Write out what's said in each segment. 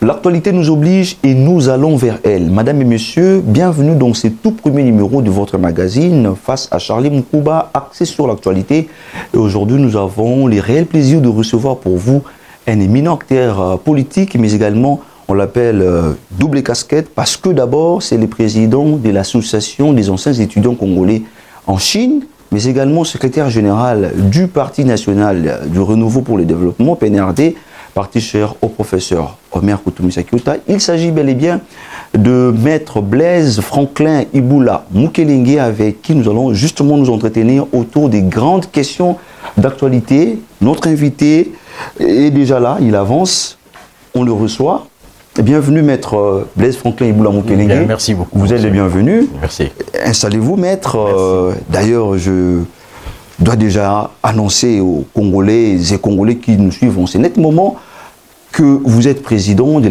L'actualité nous oblige et nous allons vers elle. Madame et messieurs, bienvenue dans ce tout premier numéro de votre magazine Face à Charlie Moukouba, axé sur l'actualité. Et aujourd'hui, nous avons le réel plaisir de recevoir pour vous un éminent acteur politique, mais également, on l'appelle double casquette, parce que d'abord, c'est le président de l'Association des anciens étudiants congolais en Chine, mais également secrétaire général du Parti national du renouveau pour le développement, PNRD, parti cher au professeur Omer Koutoumi-Sakiota. Il s'agit bel et bien de Maître Blaise Franklin Iboula Mukelengue, avec qui nous allons justement nous entretenir autour des grandes questions d'actualité. Notre invité est déjà là, il avance, on le reçoit. Bienvenue Maître Blaise Franklin Iboula Mukelengue. Merci beaucoup. Vous êtes le bienvenu. Merci. Installez-vous Maître. D'ailleurs, je dois déjà annoncer aux Congolais et Congolais qui nous suivent en ce net moment que vous êtes président de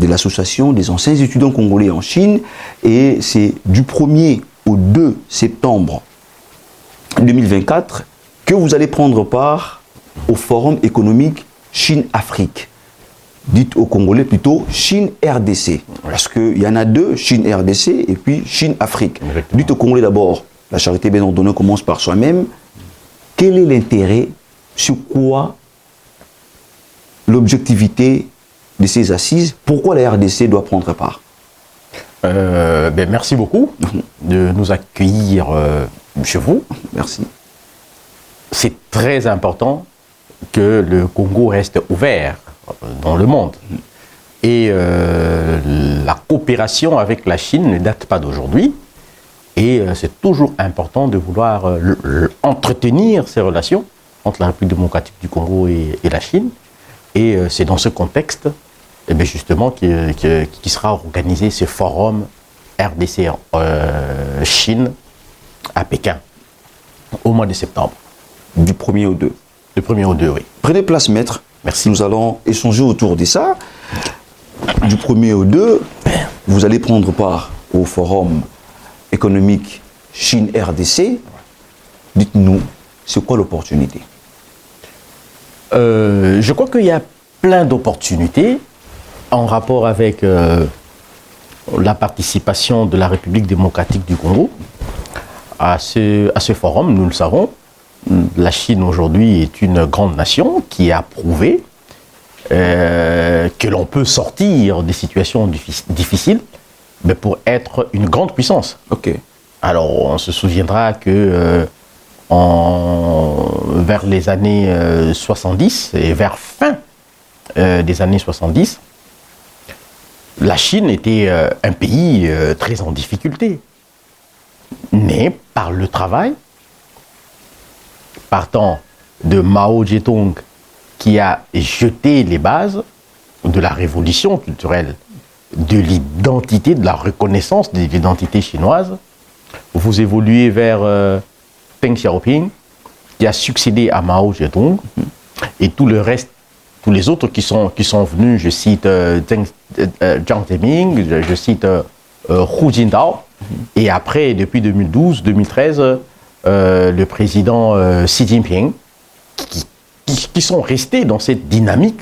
l'association des anciens étudiants congolais en Chine, et c'est du 1er au 2 septembre 2024 que vous allez prendre part au Forum économique Chine-Afrique. Dites aux Congolais plutôt Chine-RDC, parce qu'il y en a deux, Chine-RDC et puis Chine-Afrique. Dites aux Congolais d'abord, la charité bien ordonnée commence par soi-même. Quel est l'intérêt, sur quoi l'objectivité de ces assises? Pourquoi la RDC doit prendre part? Merci beaucoup de nous accueillir chez vous. Merci. C'est très important que le Congo reste ouvert dans le monde. Et la coopération avec la Chine ne date pas d'aujourd'hui. Et c'est toujours important de vouloir entretenir ces relations entre la République démocratique du Congo et la Chine. Et c'est dans ce contexte, justement, qui sera organisé ce forum RDC Chine à Pékin au mois de septembre. Du 1er au 2. Du 1er au 2, oui. Prenez place, Maître. Merci. Nous allons échanger autour de ça. Du 1er au 2, vous allez prendre part au forum économique Chine-RDC. Dites-nous, c'est quoi l'opportunité? Je crois qu'il y a plein d'opportunités en rapport avec la participation de la République démocratique du Congo à ce forum. Nous le savons, la Chine aujourd'hui est une grande nation qui a prouvé que l'on peut sortir des situations difficiles, mais pour être une grande puissance. Ok. Alors on se souviendra que vers les années 70 et vers fin des années 70, la Chine était un pays très en difficulté. Mais par le travail, partant de Mao Zedong, qui a jeté les bases de la révolution culturelle, de l'identité, de la reconnaissance de l'identité chinoise, vous évoluez vers Deng Xiaoping, qui a succédé à Mao Zedong, et tout le reste, tous les autres qui sont venus, je cite Jiang Zemin, je cite Hu Jintao, et après, depuis 2012-2013, le président Xi Jinping, qui sont restés dans cette dynamique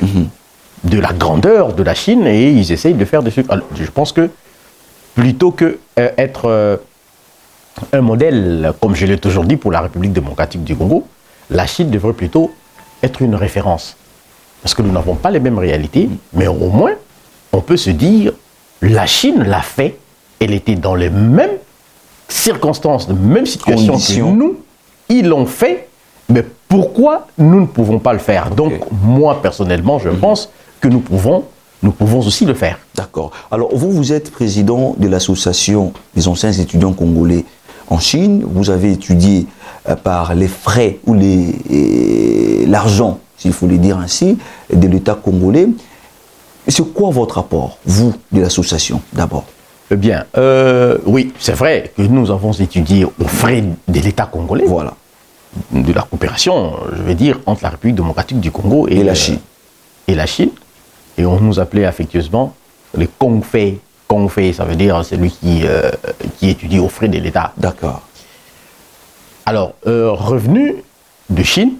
de la grandeur de la Chine, et ils essayent de faire des trucs. Alors, je pense que plutôt que être un modèle, comme je l'ai toujours dit, pour la République démocratique du Congo, la Chine devrait plutôt être une référence. Parce que nous n'avons pas les mêmes réalités, mais au moins, on peut se dire, la Chine l'a fait, elle était dans les mêmes circonstances, les mêmes situations que nous, ils l'ont fait, mais pourquoi nous ne pouvons pas le faire? Donc, moi, personnellement, je pense que nous pouvons aussi le faire. D'accord. Alors, vous êtes président de l'association des anciens étudiants congolais en Chine. Vous avez étudié par les frais ou l'argent, s'il faut le dire ainsi, de l'État congolais. C'est quoi votre rapport, vous, de l'association, d'abord? Eh bien, oui, c'est vrai que nous avons étudié aux frais de l'État congolais. Voilà. De la coopération, je vais dire, entre la République démocratique du Congo et la Chine. Et on nous appelait affectueusement les Kongfei. Kongfei, ça veut dire celui qui étudie aux frais de l'État. D'accord. Alors, revenu de Chine,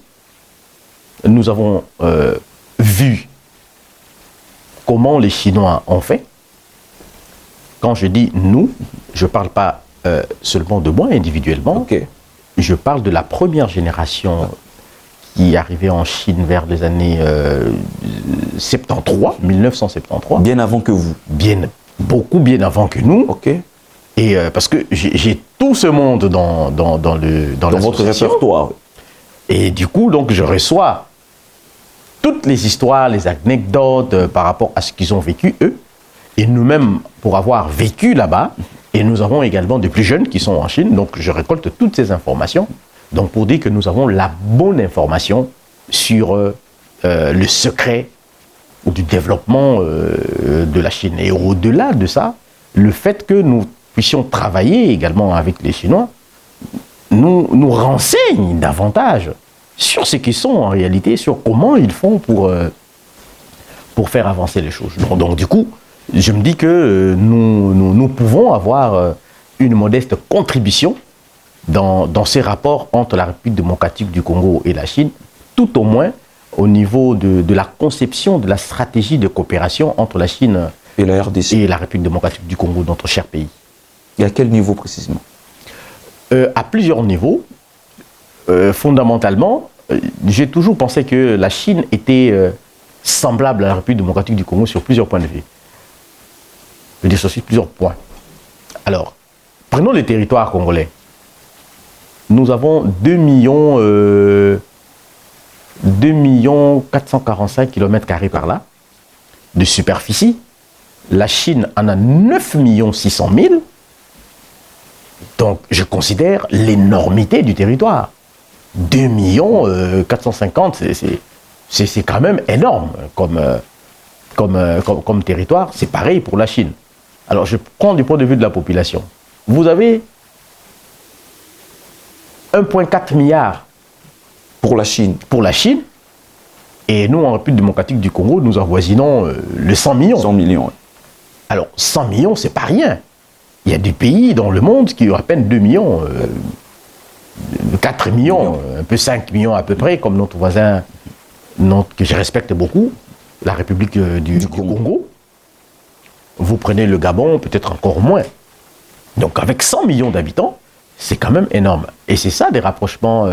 nous avons vu comment les Chinois ont fait. Quand je dis nous, je ne parle pas seulement de moi individuellement. Ok. Je parle de la première génération qui est arrivée en Chine vers les années 1973. Bien avant que vous. Beaucoup bien avant que nous. Ok. Et parce que j'ai tout ce monde dans votre répertoire. Et du coup, donc, je reçois toutes les histoires, les anecdotes par rapport à ce qu'ils ont vécu, eux. Et nous-mêmes, pour avoir vécu là-bas, et nous avons également des plus jeunes qui sont en Chine, donc je récolte toutes ces informations. Donc pour dire que nous avons la bonne information sur le secret du développement de la Chine. Et au-delà de ça, le fait que nous puissions travailler également avec les Chinois nous renseigne davantage sur ce qu'ils sont en réalité, sur comment ils font pour faire avancer les choses. Donc du coup, je me dis que nous pouvons avoir une modeste contribution dans ces rapports entre la République démocratique du Congo et la Chine, tout au moins au niveau de la conception de la stratégie de coopération entre la Chine et la RDC et la République démocratique du Congo, notre cher pays. Et à quel niveau précisément? À plusieurs niveaux. Fondamentalement, j'ai toujours pensé que la Chine était semblable à la République démocratique du Congo sur plusieurs points de vue. Je veux dire sur plusieurs points. Alors, prenons les territoires congolais. Nous avons 2 445 km² par là de superficie. La Chine en a 9 600 000. Donc, je considère l'énormité du territoire. 2 450 000, c'est quand même énorme comme territoire. C'est pareil pour la Chine. Alors, je prends du point de vue de la population. Vous avez 1,4 milliard pour la Chine. Et nous, en République démocratique du Congo, nous avoisinons le 100 millions. 100 millions, oui. Alors, 100 millions, c'est pas rien. Il y a des pays dans le monde qui ont à peine 2 millions, 4 millions, un peu 5 millions à peu près, comme notre voisin, que je respecte beaucoup, la République du Congo. Vous prenez le Gabon, peut-être encore moins. Donc, avec 100 millions d'habitants, c'est quand même énorme. Et c'est ça, des rapprochements,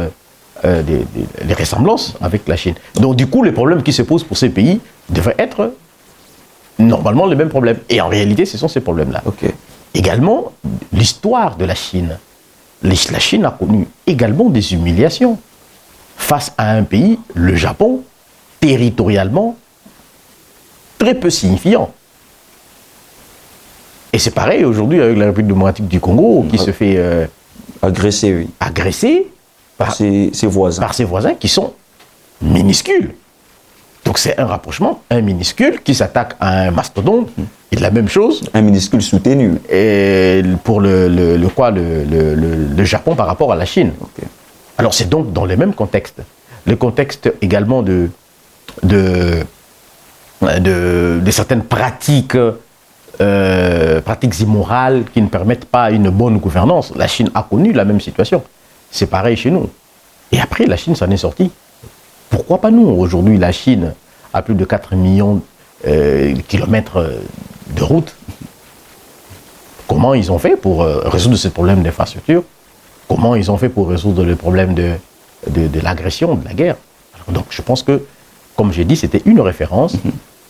les ressemblances avec la Chine. Donc, du coup, les problèmes qui se posent pour ces pays devraient être normalement les mêmes problèmes. Et en réalité, ce sont ces problèmes-là. Okay. Également, l'histoire de la Chine. La Chine a connu également des humiliations face à un pays, le Japon, territorialement, très peu signifiant. Et c'est pareil aujourd'hui avec la République démocratique du Congo qui se fait agresser, oui. par ses voisins. Par ses voisins qui sont minuscules. Donc c'est un rapprochement, un minuscule qui s'attaque à un mastodonte, et la même chose. Un minuscule soutenu. Et pour le Japon par rapport à la Chine. Okay. Alors c'est donc dans les mêmes contextes. Le contexte également de certaines pratiques immorales qui ne permettent pas une bonne gouvernance. La Chine a connu la même situation. C'est pareil chez nous. Et après, la Chine s'en est sortie. Pourquoi pas nous? Aujourd'hui, la Chine a plus de 4 millions de kilomètres de route. Comment ils ont fait pour résoudre ce problème d'infrastructure? Comment ils ont fait pour résoudre le problème de l'agression, de la guerre? Alors, donc je pense que, comme j'ai dit, c'était une référence,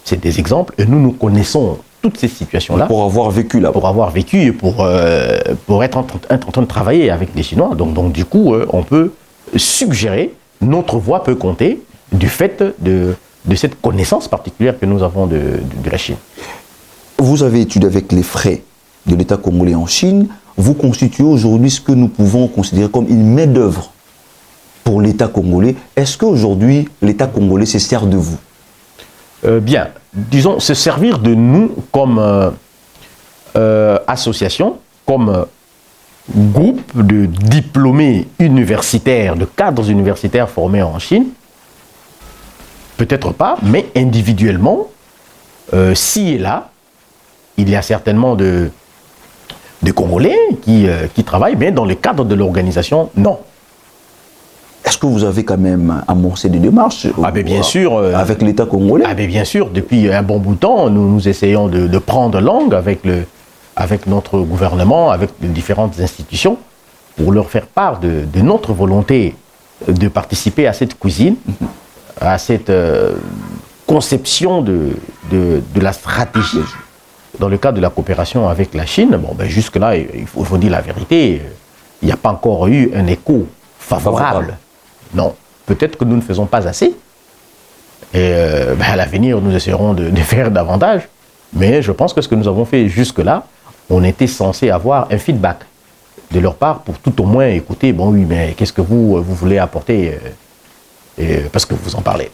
c'est des exemples, et nous connaissons toutes ces situations-là. Pour avoir vécu là-bas. Pour avoir vécu et pour être en train de travailler avec les Chinois. Donc du coup, on peut suggérer, notre voix peut compter du fait de cette connaissance particulière que nous avons de la Chine. Vous avez étudié avec les frais de l'État congolais en Chine. Vous constituez aujourd'hui ce que nous pouvons considérer comme une main-d'œuvre pour l'État congolais. Est-ce qu'aujourd'hui, l'État congolais se sert de vous? Bien, disons, se servir de nous comme association, comme groupe de diplômés universitaires, de cadres universitaires formés en Chine, peut-être pas, mais individuellement, ci et là, il y a certainement de Congolais qui travaillent, mais dans le cadre de l'organisation, non. est-ce que vous avez quand même amorcé des démarches bien sûr. Avec l'État congolais? Bien sûr, depuis un bon bout de temps, nous essayons de prendre langue avec notre gouvernement, avec les différentes institutions, pour leur faire part de notre volonté de participer à cette cuisine, à cette conception de la stratégie dans le cadre de la coopération avec la Chine. Jusque-là, il faut dire la vérité, il n'y a pas encore eu un écho favorable. Non, peut-être que nous ne faisons pas assez. Et à l'avenir, nous essaierons de faire davantage. Mais je pense que ce que nous avons fait jusque-là, on était censé avoir un feedback de leur part pour tout au moins écouter, mais qu'est-ce que vous voulez apporter parce que vous en parlez.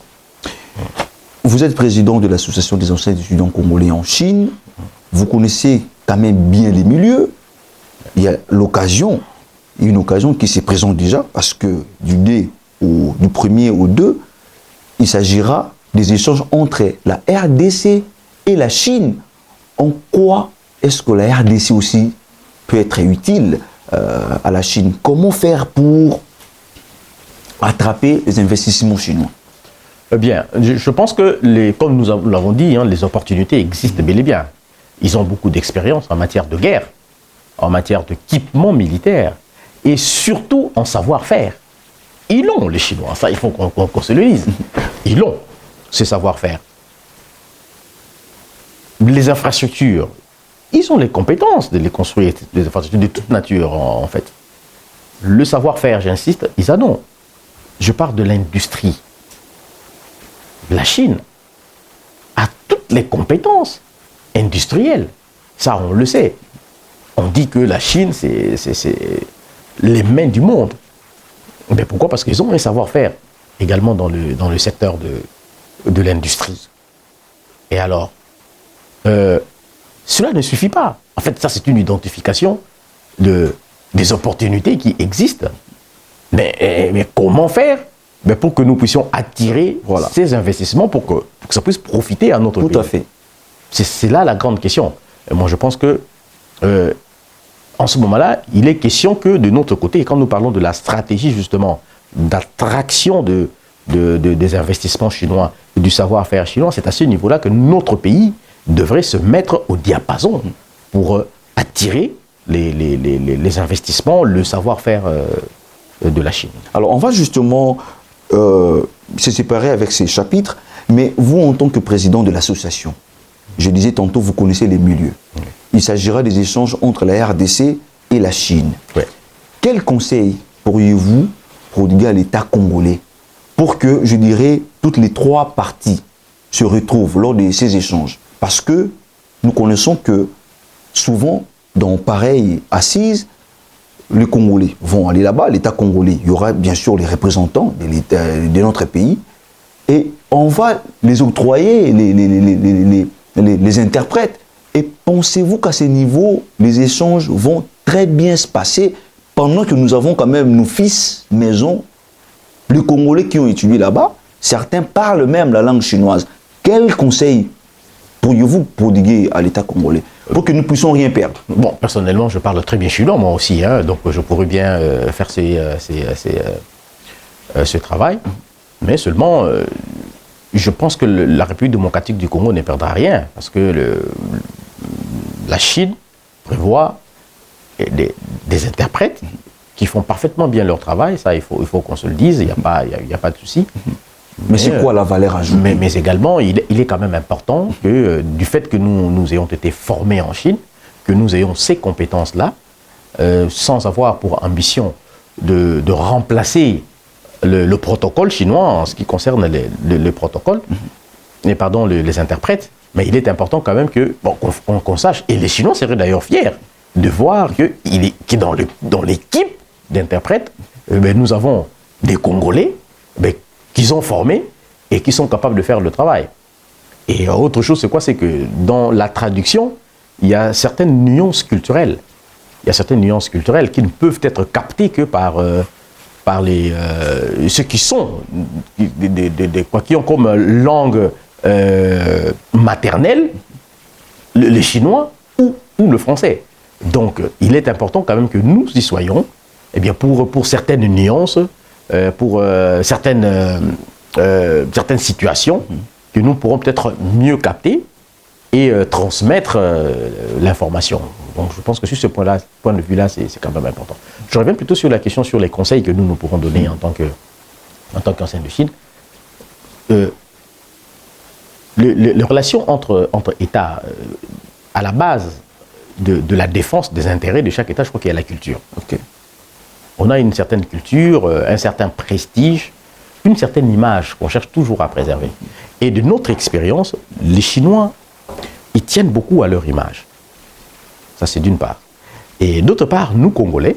Vous êtes président de l'Association des anciens étudiants congolais en Chine. Vous connaissez quand même bien les milieux. Il y a une occasion qui se présente déjà, parce que du 1er au 2, il s'agira des échanges entre la RDC et la Chine. En quoi est-ce que la RDC aussi peut être utile à la Chine? Comment faire pour attraper les investissements chinois? Je pense que, comme nous l'avons dit, les opportunités existent bel et bien. Ils ont beaucoup d'expérience en matière de guerre, en matière d'équipement militaire, et surtout en savoir-faire. Ils l'ont, les Chinois, ça il faut qu'on se le dise. Ils l'ont, ce savoir-faire. Les infrastructures, ils ont les compétences de les construire, des infrastructures de toute nature, en fait. Le savoir-faire, j'insiste, ils en ont. Je parle de l'industrie. La Chine a toutes les compétences industrielles. Ça, on le sait. On dit que la Chine, c'est les mains du monde. Mais pourquoi? Parce qu'ils ont un savoir-faire également dans le secteur de l'industrie. Et alors, cela ne suffit pas. En fait, ça, c'est une identification des opportunités qui existent. Mais comment faire pour que nous puissions attirer ces investissements pour que ça puisse profiter à notre pays? Tout à fait. C'est là la grande question. Et moi, je pense que en ce moment-là, il est question que de notre côté, quand nous parlons de la stratégie justement d'attraction des investissements chinois, du savoir-faire chinois, c'est à ce niveau-là que notre pays devrait se mettre au diapason pour attirer les investissements, le savoir-faire de la Chine. Alors, on va justement se séparer avec ces chapitres, mais vous, en tant que président de l'association, je disais tantôt, vous connaissez les milieux. Il s'agira des échanges entre la RDC et la Chine. Oui. Quel conseil pourriez-vous prodiguer à l'État congolais pour que, je dirais, toutes les trois parties se retrouvent lors de ces échanges? Parce que nous connaissons que souvent, dans pareille assise, les Congolais vont aller là-bas, l'État congolais, il y aura bien sûr les représentants de notre pays, et on va les octroyer, les interprètes. Et pensez-vous qu'à ce niveau, les échanges vont très bien se passer pendant que nous avons quand même nos fils maison, les Congolais qui ont étudié là-bas, certains parlent même la langue chinoise. Quel conseil pourriez-vous prodiguer à l'État congolais pour que nous puissions rien perdre? Bon, personnellement, je parle très bien chinois, moi aussi, donc je pourrais bien faire ce travail. Mais seulement, je pense que la République démocratique du Congo ne perdra rien, parce que la Chine prévoit des interprètes qui font parfaitement bien leur travail, ça il faut qu'on se le dise, il n'y a pas de souci. Mais c'est quoi la valeur ajoutée? Mais également, il est quand même important que, du fait que nous ayons été formés en Chine, que nous ayons ces compétences-là, sans avoir pour ambition de remplacer le protocole chinois en ce qui concerne le protocole, les interprètes, mais il est important quand même qu'on sache, et les Chinois seraient d'ailleurs fiers de voir que dans l'équipe d'interprètes, nous avons des Congolais qu'ils ont formés et qui sont capables de faire le travail. Et autre chose, c'est quoi? C'est que dans la traduction, il y a certaines nuances culturelles. Il y a certaines nuances culturelles qui ne peuvent être captées que par ceux qui qui ont comme langue maternelle le chinois ou le français. Donc, il est important quand même que nous y soyons, pour certaines nuances, pour certaines situations que nous pourrons peut-être mieux capter et transmettre l'information. Donc je pense que sur ce point de vue-là, c'est quand même important. Je reviens plutôt sur la question sur les conseils que nous pourrons donner en tant qu'enseignants de Chine. Les relations entre États, à la base de la défense des intérêts de chaque État, je crois qu'il y a la culture. Okay. On a une certaine culture, un certain prestige, une certaine image qu'on cherche toujours à préserver. Et de notre expérience, les Chinois, ils tiennent beaucoup à leur image. Ça, c'est d'une part. Et d'autre part, nous, Congolais,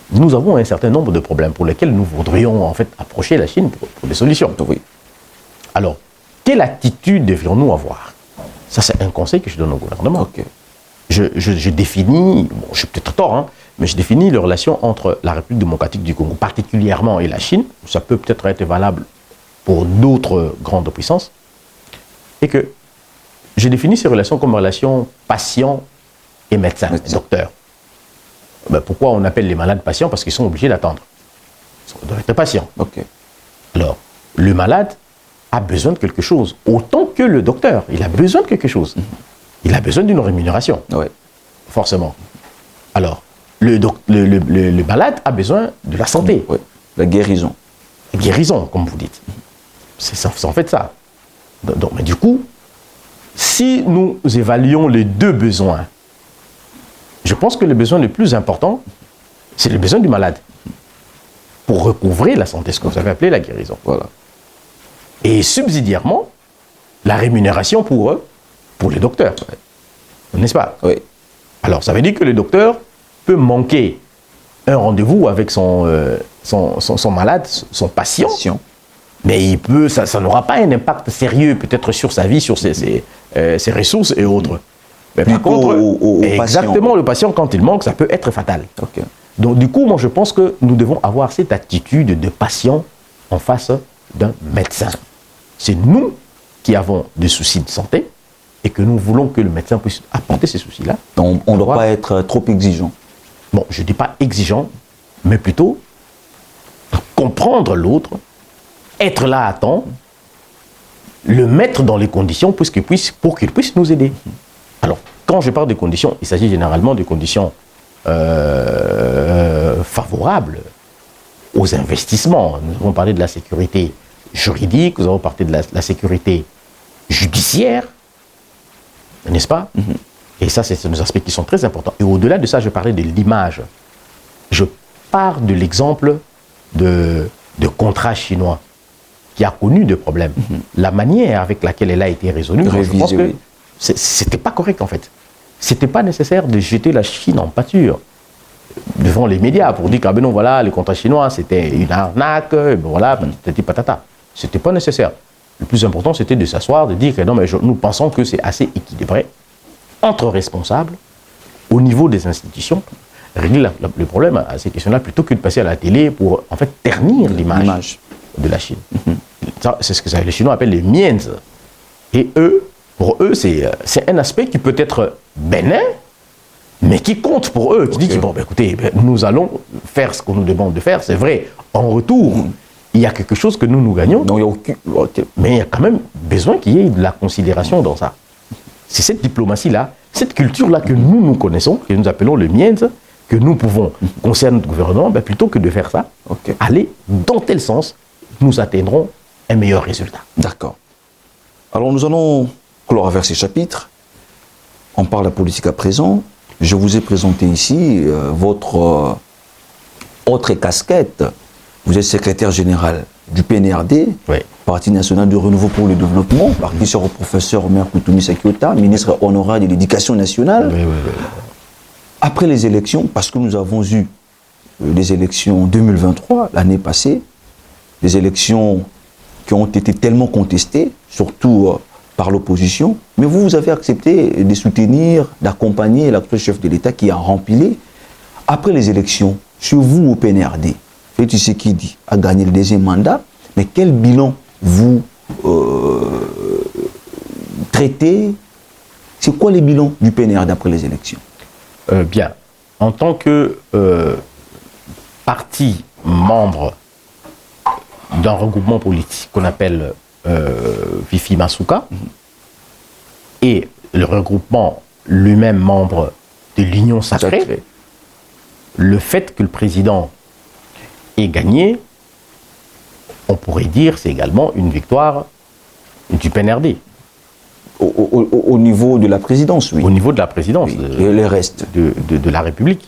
nous avons un certain nombre de problèmes pour lesquels nous voudrions en fait approcher la Chine pour des solutions. Oui. Alors, quelle attitude devrions-nous avoir? Ça, c'est un conseil que je donne au gouvernement. Okay. Je définis, bon, je suis peut-être tort, hein, mais je définis les relations entre la République démocratique du Congo, particulièrement, et la Chine. Ça peut peut-être être valable pour d'autres grandes puissances. Et que je définis ces relations comme relations patient et médecin, docteur. Ben, pourquoi on appelle les malades patients? Parce qu'ils sont obligés d'attendre. Ils doivent être patients. Okay. Alors, le malade a besoin de quelque chose, autant que le docteur. Il a besoin de quelque chose. Il a besoin d'une rémunération, ouais. Forcément. Alors, le malade a besoin de la santé. Ouais. La guérison. La guérison, comme vous dites. C'est en fait ça. Donc, mais du coup, si nous évaluons les deux besoins, je pense que le besoin le plus important, c'est le besoin du malade. Pour recouvrer la santé, ce que vous avez appelé la guérison. Voilà. Et subsidiairement, la rémunération pour eux, pour les docteurs. Ouais. N'est-ce pas? Oui. Alors, ça veut dire que le docteur peut manquer un rendez-vous avec son malade, son patient. Mais ça n'aura pas un impact sérieux, peut-être sur sa vie, sur ses ressources et autres. Mais par contre, exactement, le patient, quand il manque, ça peut être fatal. Okay. Donc, du coup, moi, je pense que nous devons avoir cette attitude de patient en face d'un médecin. C'est nous qui avons des soucis de santé et que nous voulons que le médecin puisse apporter ces soucis-là. Donc, on ne doit pas être trop exigeant. Bon, je ne dis pas exigeant, mais plutôt comprendre l'autre, être là à temps, le mettre dans les conditions pour qu'il puisse nous aider. Alors, quand je parle de conditions, il s'agit généralement de conditions favorables aux investissements. Nous avons parlé de la sécurité juridique, nous avons parlé de la sécurité judiciaire, n'est-ce pas? Et ça, c'est des aspects qui sont très importants. Et au-delà de ça, je parlais de l'image. Je pars de l'exemple de contrat chinois qui a connu des problèmes. La manière avec laquelle elle a été résolue, je pense que c'était pas correct en fait. C'était pas nécessaire de jeter la Chine en pâture devant les médias pour dire que ben non, voilà, le contrat chinois c'était une arnaque, ben voilà, patati patata. C'était pas nécessaire. Le plus important, c'était de s'asseoir, de dire que non, mais nous pensons que c'est assez équilibré entre responsables au niveau des institutions, régler le problème à ces questions-là plutôt que de passer à la télé pour en fait ternir l'image de la Chine. C'est ce que les Chinois appellent les miens. Et pour eux, c'est un aspect qui peut être bénin, mais qui compte pour eux, qui dit que, bon, ben, écoutez, nous allons faire ce qu'on nous demande de faire, c'est vrai. En retour, il y a quelque chose que nous gagnons, mais il y a quand même besoin qu'il y ait de la considération dans ça. C'est cette diplomatie-là, cette culture-là que nous connaissons, que nous appelons le miens, que nous pouvons concerner notre gouvernement, ben, plutôt que de faire ça, aller dans tel sens, nous atteindrons un meilleur résultat. D'accord. Alors nous allons clore avec ces chapitres. On parle de la politique à présent. Je vous ai présenté ici votre autre casquette. Vous êtes secrétaire général du PNRD, oui. Parti national du renouveau pour le développement, par qui sera professeur Omer Koutoumi Sakiota, ministre honoraire de l'éducation nationale. Oui. Après les élections, parce que nous avons eu les élections 2023, l'année passée, des élections qui ont été tellement contestées, surtout par l'opposition, mais vous avez accepté de soutenir, d'accompagner l'actuel chef de l'État qui a rempli. Après les élections, chez vous au PNRD, Félix Tshisekedi a gagné le deuxième mandat, mais quel bilan vous traitez? C'est quoi les bilans du PNRD après les élections? Bien, en tant que parti membre d'un regroupement politique qu'on appelle Fifi Masuka, et le regroupement lui-même membre de l'Union Sacrée, le fait que le président ait gagné, on pourrait dire c'est également une victoire du PNRD. Au niveau de la présidence, oui. Au niveau de la présidence. Oui. Et le reste de la République.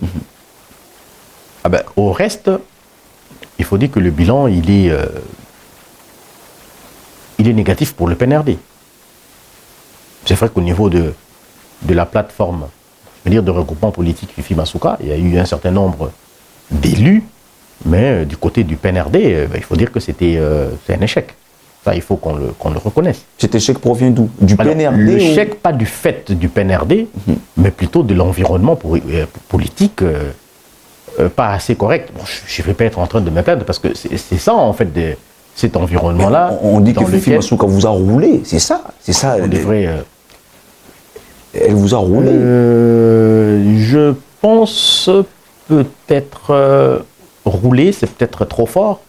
Ah ben, au reste, il faut dire que le bilan, il est négatif pour le PNRD. C'est vrai qu'au niveau de la plateforme, je veux dire, de regroupement politique Fifi Masuka, il y a eu un certain nombre d'élus, mais du côté du PNRD, il faut dire que c'est un échec. Ça, il faut qu'on le reconnaisse. Cet échec provient d'où? Du PNRD? L'échec, pas du fait du PNRD, mais plutôt de l'environnement politique pas assez correct. Bon, je ne vais pas être en train de me plaindre, parce que c'est ça, en fait, cet environnement-là. On dit que Fifi Masuka vous a roulé, c'est ça. C'est ça. On devrait... Elle vous a roulé? Je pense peut-être rouler, c'est peut-être trop fort,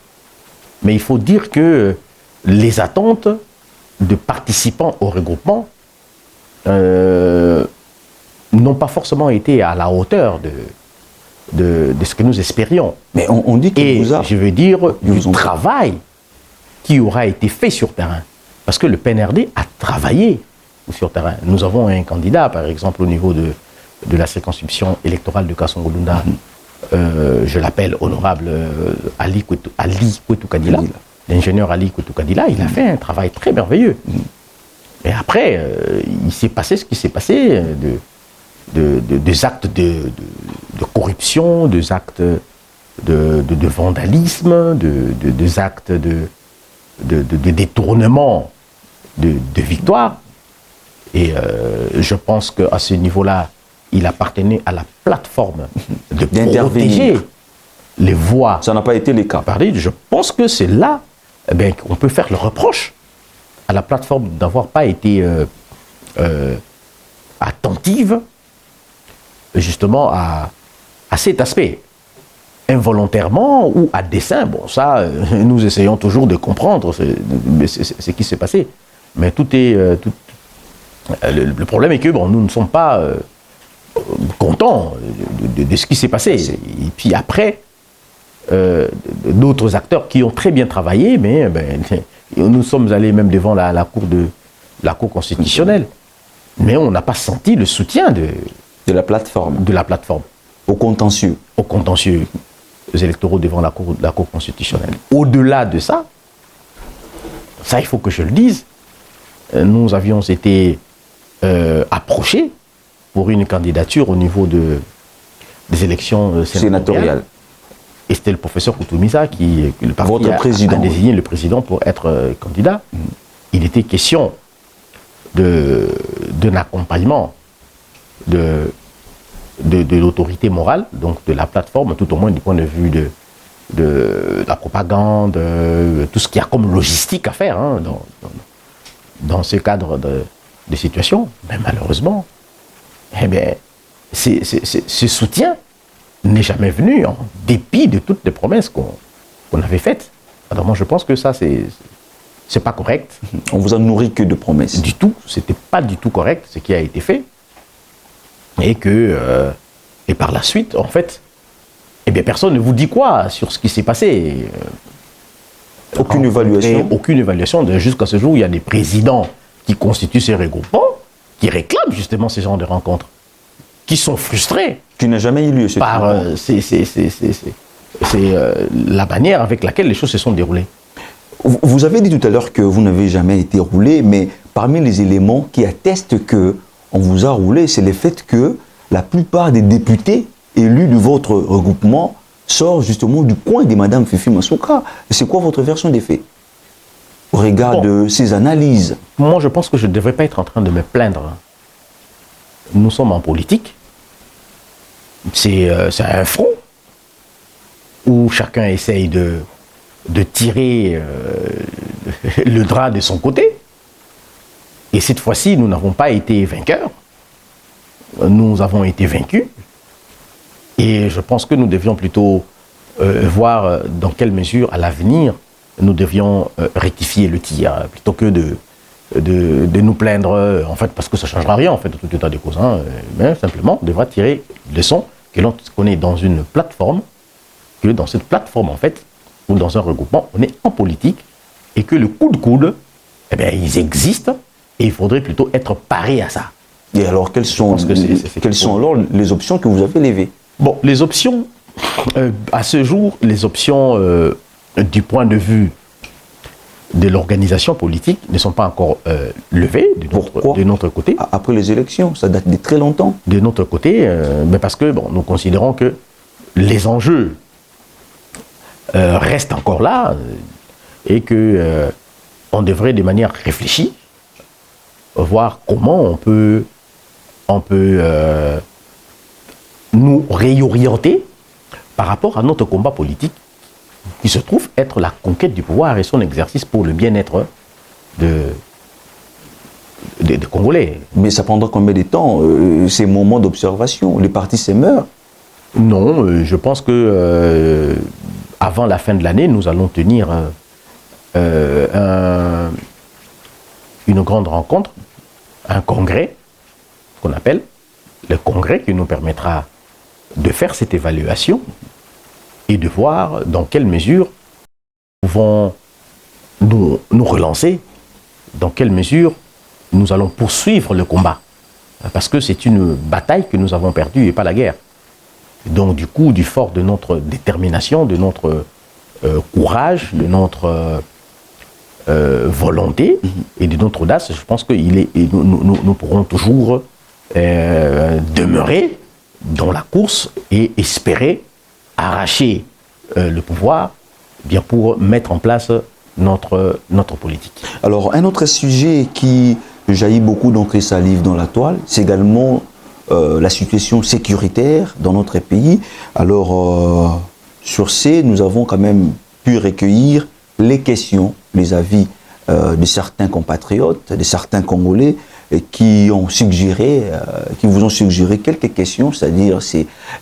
mais il faut dire que les attentes de participants au regroupement n'ont pas forcément été à la hauteur de ce que nous espérions. Mais on dit qu'il vous a... je veux dire, du travail qui aura été fait sur terrain. Parce que le PNRD a travaillé sur terrain. Nous avons un candidat, par exemple, au niveau de la circonscription électorale de Kassongolunda, je l'appelle honorable Ali Kwetu Kadila, l'ingénieur Ali Kwetu Kadila, il a fait un travail très merveilleux. Et après, il s'est passé ce qui s'est passé, des actes de corruption, des actes de vandalisme, des actes de détournement de victoire. Et je pense qu'à ce niveau-là, il appartenait à la plateforme de protéger les voix. Ça n'a pas été le cas. Je pense que c'est là qu'on peut faire le reproche à la plateforme d'avoir pas été attentive justement à cet aspect. Involontairement ou à dessein, bon ça, nous essayons toujours de comprendre ce qui s'est passé. Mais tout est... le problème est que bon, nous ne sommes pas contents de ce qui s'est passé. Et puis après, d'autres acteurs qui ont très bien travaillé, mais nous sommes allés même devant la Cour constitutionnelle. Mais on n'a pas senti le soutien de la plateforme. Au contentieux électoraux devant la Cour constitutionnelle. Au-delà de ça, il faut que je le dise, nous avions été approchés pour une candidature au niveau des élections sénatoriales. Et c'était le professeur Koutoumisa qui le parti a désigné le président pour être candidat. Il était question d'un accompagnement de l'autorité morale, donc de la plateforme, tout au moins du point de vue de la propagande, tout ce qu'il y a comme logistique à faire dans ce cadre de situation. Mais malheureusement, ce soutien n'est jamais venu, en dépit de toutes les promesses qu'on avait faites. Alors moi, je pense que ça, c'est pas correct. On vous a nourri que de promesses. Du tout, c'était pas du tout correct ce qui a été fait. Et par la suite, en fait, personne ne vous dit quoi sur ce qui s'est passé. Aucune évaluation. Aucune évaluation. Jusqu'à ce jour, il y a des présidents qui constituent ces regroupements, qui réclament justement ces genres de rencontres, qui sont frustrés. Qui n'a jamais eu lieu. Par la manière avec laquelle les choses se sont déroulées. Vous avez dit tout à l'heure que vous n'avez jamais été roulé, mais parmi les éléments qui attestent que on vous a roulé, c'est le fait que la plupart des députés élus de votre regroupement sortent justement du coin de Mme Fifi Masuka. C'est quoi votre version des faits au regard de ces analyses? Moi, je pense que je ne devrais pas être en train de me plaindre. Nous sommes en politique. C'est un front où chacun essaye de tirer le drap de son côté. Et cette fois-ci, nous n'avons pas été vainqueurs. Nous avons été vaincus. Et je pense que nous devions plutôt voir dans quelle mesure, à l'avenir, nous devions rectifier le tir, plutôt que de nous plaindre, en fait, parce que ça ne changera rien, en fait, de tout état de cause. Mais simplement, on devra tirer leçon que l'on est dans une plateforme, que dans cette plateforme, en fait, ou dans un regroupement, on est en politique, et que le coup de coude, eh bien, ils existent, et il faudrait plutôt être paré à ça. Et alors, quelles sont alors les options que vous avez levées? Bon, les options, à ce jour, les options du point de vue de l'organisation politique ne sont pas encore levées de notre côté. Après les élections, ça date de très longtemps. De notre côté, mais parce que bon, nous considérons que les enjeux restent encore là et que on devrait de manière réfléchie voir comment on peut nous réorienter par rapport à notre combat politique qui se trouve être la conquête du pouvoir et son exercice pour le bien-être des Congolais. Mais ça prendra combien de temps, ces moments d'observation? Les partis s'émeurent? Non, je pense que avant la fin de l'année, nous allons tenir une grande rencontre, un congrès, qu'on appelle le congrès, qui nous permettra de faire cette évaluation et de voir dans quelle mesure nous pouvons nous relancer, dans quelle mesure nous allons poursuivre le combat. Parce que c'est une bataille que nous avons perdue et pas la guerre. Donc du coup, du fort de notre détermination, de notre courage, de notre volonté et de notre audace, je pense que nous pourrons toujours demeurer dans la course et espérer arracher le pouvoir bien pour mettre en place notre politique. Alors, un autre sujet qui jaillit beaucoup d'encre salive dans la toile, c'est également la situation sécuritaire dans notre pays. Alors, sur ce, nous avons quand même pu recueillir les questions, les avis de certains compatriotes, de certains Congolais qui ont suggéré, qui vous ont suggéré quelques questions, c'est-à-dire,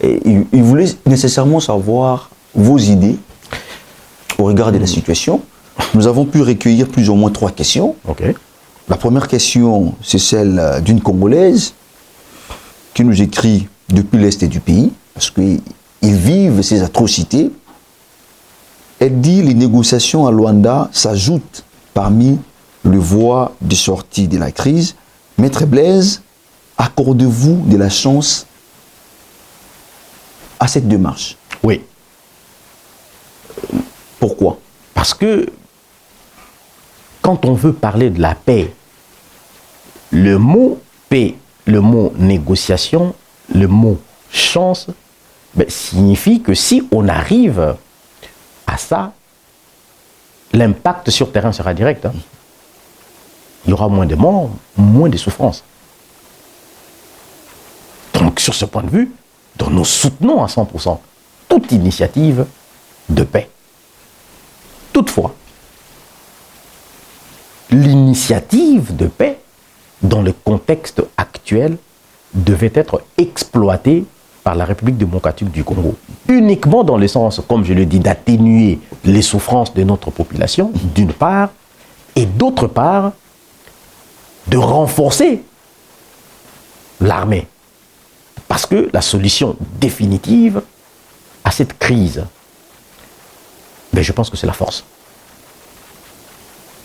ils voulaient nécessairement savoir vos idées au regard de la situation. Nous avons pu recueillir plus ou moins 3 questions. Okay. La première question, c'est celle d'une Congolaise qui nous écrit depuis l'Est du pays, parce qu'ils vivent ces atrocités. Elle dit que les négociations à Luanda s'ajoutent parmi les voies de sortie de la crise. Maître Blaise, accordez-vous de la chance à cette démarche? Oui. Pourquoi? Parce que quand on veut parler de la paix, le mot paix, le mot négociation, le mot chance, signifie que si on arrive à ça, l'impact sur le terrain sera direct. Il y aura moins de morts, moins de souffrances. Donc, sur ce point de vue, nous soutenons à 100% toute initiative de paix. Toutefois, l'initiative de paix, dans le contexte actuel, devait être exploitée par la République démocratique du Congo. Uniquement dans le sens, comme je le dis, d'atténuer les souffrances de notre population, d'une part, et d'autre part, de renforcer l'armée. Parce que la solution définitive à cette crise, je pense que c'est la force.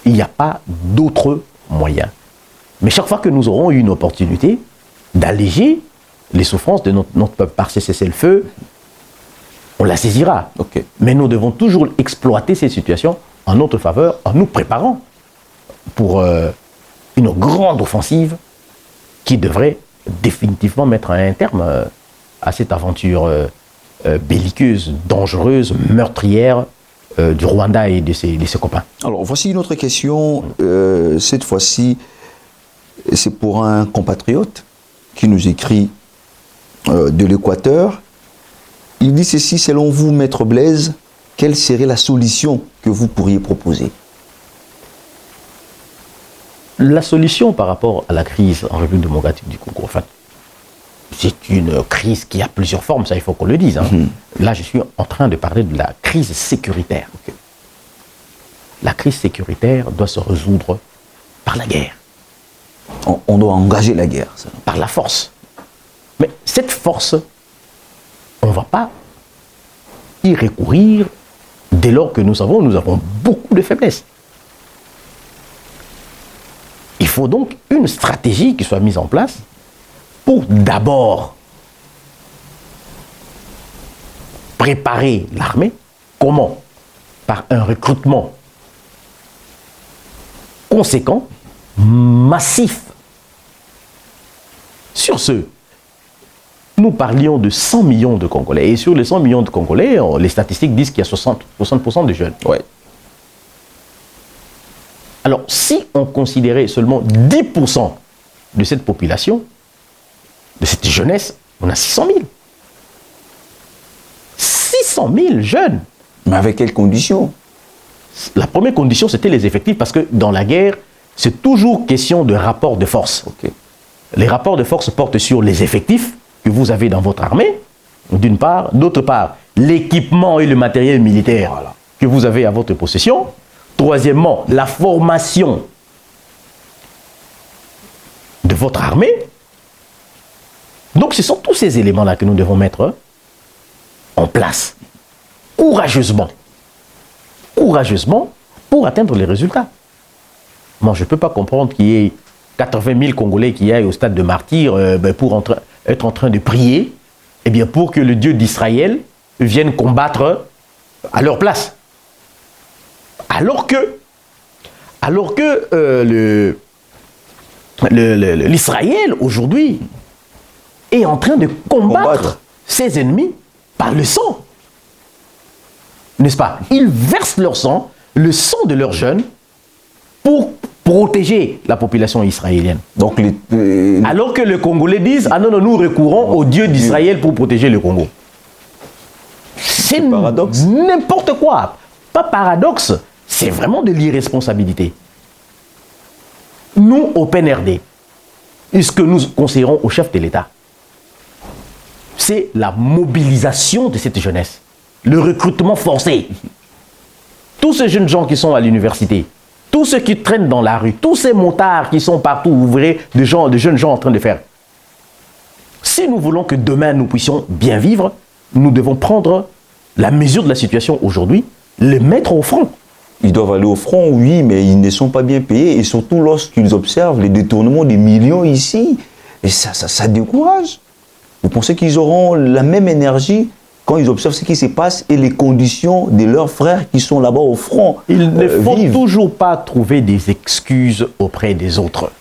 Il n'y a pas d'autre moyen. Mais chaque fois que nous aurons une opportunité d'alléger les souffrances de notre peuple par ces cessez-le-feu, on la saisira. Okay. Mais nous devons toujours exploiter ces situations en notre faveur, en nous préparant pour une grande offensive qui devrait définitivement mettre un terme à cette aventure belliqueuse, dangereuse, meurtrière du Rwanda et de ses copains. Alors, voici une autre question. Cette fois-ci, c'est pour un compatriote qui nous écrit de l'Équateur. Il dit ceci: selon vous, Maître Blaise, quelle serait la solution que vous pourriez proposer? La solution par rapport à la crise en République démocratique du Congo, en fait, c'est une crise qui a plusieurs formes, ça il faut qu'on le dise. Là, je suis en train de parler de la crise sécuritaire. Okay. la crise sécuritaire doit se résoudre par la guerre. On doit engager la guerre. Ça. Par la force. Mais cette force, on ne va pas y recourir dès lors que nous avons beaucoup de faiblesses. Il faut donc une stratégie qui soit mise en place pour d'abord préparer l'armée. Comment? Par un recrutement conséquent, massif. Sur ce, nous parlions de 100 millions de Congolais. Et sur les 100 millions de Congolais, les statistiques disent qu'il y a 60% de jeunes. Ouais. Alors, si on considérait seulement 10% de cette population, de cette jeunesse, on a 600 000. 600 000 jeunes. Mais avec quelles conditions? La première condition, c'était les effectifs, parce que dans la guerre, c'est toujours question de rapport de force. Okay. Les rapports de force portent sur les effectifs que vous avez dans votre armée, d'une part. D'autre part, l'équipement et le matériel militaire que vous avez à votre possession. Troisièmement, la formation de votre armée. Donc, ce sont tous ces éléments-là que nous devons mettre en place, courageusement, pour atteindre les résultats. Moi, je ne peux pas comprendre qu'il y ait 80 000 Congolais qui aillent au stade de martyr pour être en train de prier, eh bien, pour que le Dieu d'Israël vienne combattre à leur place. Alors que l'Israël, aujourd'hui, est en train de combattre ses ennemis par le sang. N'est-ce pas? Ils versent leur sang, le sang de leurs jeunes, pour protéger la population israélienne. Donc alors que les Congolais disent « Ah non, non, nous recourons au Dieu d'Israël pour protéger le Congo ». C'est paradoxe. N'importe quoi. Pas paradoxe, c'est vraiment de l'irresponsabilité. Nous, au PNRD, ce que nous conseillerons au chef de l'État, c'est la mobilisation de cette jeunesse, le recrutement forcé. Tous ces jeunes gens qui sont à l'université, tous ceux qui traînent dans la rue, tous ces motards qui sont partout, vous verrez de jeunes gens en train de faire. Si nous voulons que demain nous puissions bien vivre, nous devons prendre la mesure de la situation aujourd'hui, les mettre au front. Ils doivent aller au front, oui, mais ils ne sont pas bien payés. Et surtout lorsqu'ils observent les détournements des millions ici. Et ça décourage. Vous pensez qu'ils auront la même énergie quand ils observent ce qui se passe et les conditions de leurs frères qui sont là-bas au front? Il ne faut toujours pas trouver des excuses auprès des autres.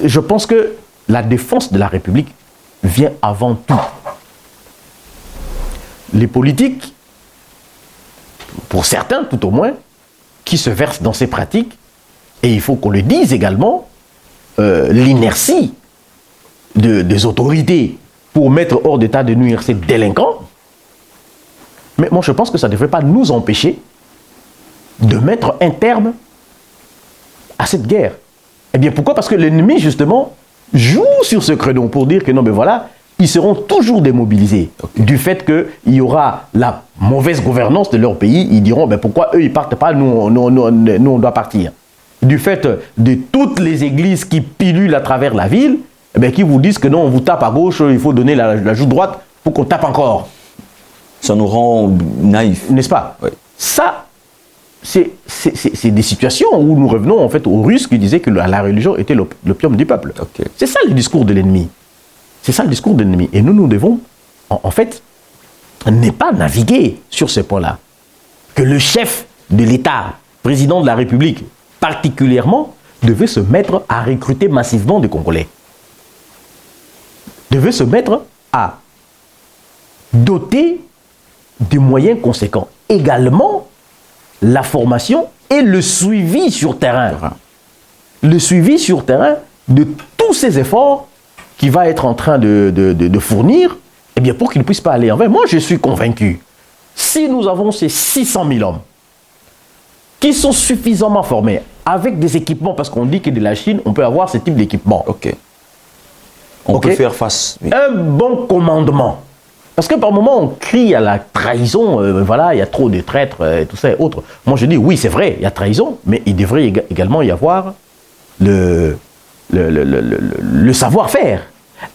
Je pense que la défense de la République vient avant tout. Les politiques, pour certains tout au moins, qui se versent dans ces pratiques, et il faut qu'on le dise également, l'inertie des autorités pour mettre hors d'état de nuire ces délinquants. Mais moi je pense que ça ne devrait pas nous empêcher de mettre un terme à cette guerre. Eh bien pourquoi? Parce que l'ennemi justement joue sur ce créneau pour dire que non mais voilà, ils seront toujours démobilisés. Du fait qu'il y aura la mauvaise gouvernance de leur pays, ils diront ben pourquoi eux ils partent pas, nous on doit partir. Du fait de toutes les églises qui pilulent à travers la ville, eh bien, qui vous disent que non, on vous tape à gauche, il faut donner la joue droite pour qu'on tape encore. Ça nous rend naïfs. N'est-ce pas? Oui. Ça, c'est des situations où nous revenons en fait aux Russes qui disaient que la religion était l'opium du peuple. Okay. C'est ça le discours de l'ennemi. C'est ça le discours de l'ennemi. Et nous devons, en fait, ne pas naviguer sur ce point-là. Que le chef de l'État, président de la République, particulièrement, devait se mettre à recruter massivement des Congolais. Devait se mettre à doter de moyens conséquents. Également, la formation et le suivi sur terrain. Le suivi sur terrain de tous ces efforts qu'il va être en train de fournir, eh bien, pour qu'il ne puisse pas aller en vain. Moi, je suis convaincu, si nous avons ces 600 000 hommes qui sont suffisamment formés, avec des équipements, parce qu'on dit que de la Chine, on peut avoir ce type d'équipement. Ok. On peut faire face. Oui. Un bon commandement, Parce que par moment, on crie à la trahison, voilà, il y a trop de traîtres, tout ça et autres. Moi, je dis, oui, c'est vrai, il y a trahison, mais il devrait également y avoir le savoir-faire.